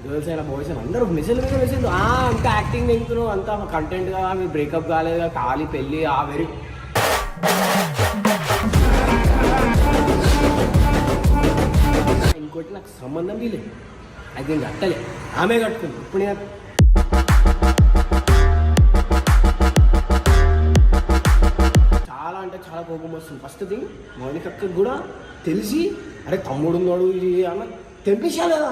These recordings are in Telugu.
గర్ల్స్ అయినా బాయ్స్ అయినా అందరూ మెసేజ్ అంత యాక్టింగ్ తింటున్నావు, అంత కంటెంట్గా మీరు బ్రేకప్ కాలేదుగా, ఖాళీ పెళ్ళి వెరీ ఇంకోటి నాకు సంబంధం లేదు, అది నేను కట్టలే, ఆమె కట్టుకుంది. ఇప్పుడు నేను చాలా అంటే చాలా కోపం వస్తుంది. ఫస్ట్ థింగ్ మౌనికక్కకి కూడా తెలిసి అరే తమ్ముడు ఉన్నాడు ఇది అన్న తెప్పించా లేదా.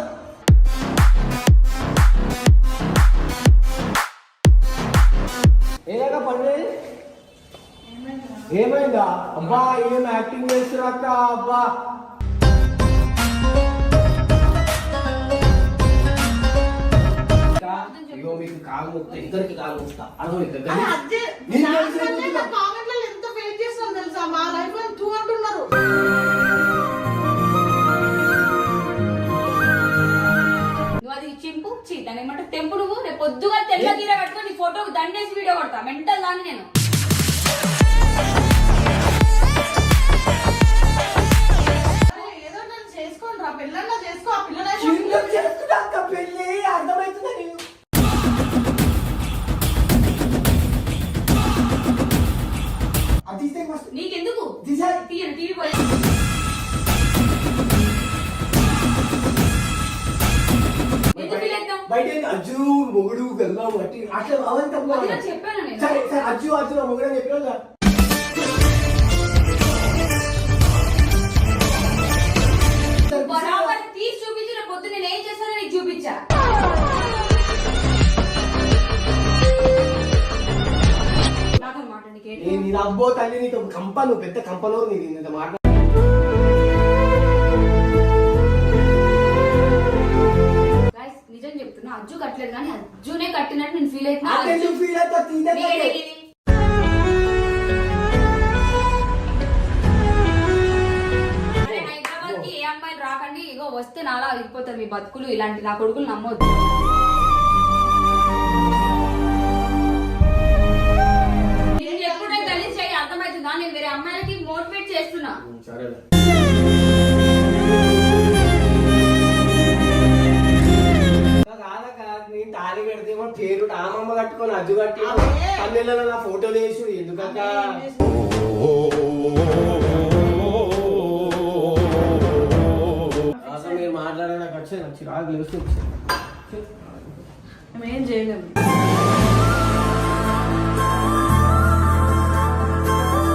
ఏదైనా పండుగ ఏమైందా? అబ్బా ఏం యాక్టింగ్ చేస్తున్నా అబ్బా. అయ్యో మీకు కాలు ముక్తా, ఇద్దరికి కాలు ముక్తా అర్థం. చింపు చీతాను ఏమంటే తెంపు. నువ్వు రేపు పొద్దుగా తెల్ల గీర కట్టుకొని ఫోటోకి దండేసి వీడియో కొడతా మెంటల్ దాన్ని నేను. నీకెందుకు తీయను టీవీ పోయి బయట అజ్జు మొగుడు గంగా బట్టి అట్లా అవంతా చెప్పాను నేను. సరే సరే అజ్జు అజ్జు నా మొగుడు అని చెప్పినా బరాబర్ తీసి చూపించి రేపు పొద్దు నేను ఏం చేస్తానో నీకు చూపించా. నీ అబ్బో తల్లి నీకు కంప, నువ్వు పెద్ద కంపనోరు నీకు ఇంత మాట. నిజం చెప్తున్నా అజ్జు కట్టలేదు కానీ అజ్జునే కట్టినట్టు నేను ఫీల్ అవుతున్నా. హైదరాబాద్ కి ఏ అమ్మాయిలు రాకండి, ఇగో వస్తే నాలా అయిపోతుంది మీ బతుకులు. ఇలాంటి నా కొడుకులు నమ్మొద్దు. నేను ఎప్పుడే గలీజ్ చేయి అర్థమవుతుందా? నేను వేరే అమ్మాయిలకి మోటివేట్ చేస్తున్నా. నేను తాళి కడితే పేరు ఆమమ్మ కట్టుకొని అజ్జు కట్టి పన్నెలలో నా ఫోటోలు వేసి ఎందుకంటే అసలు మీరు మాట్లాడే నాకు వచ్చే నాకు చిరాకు లేస్తుంది. ఏం చేయలేము.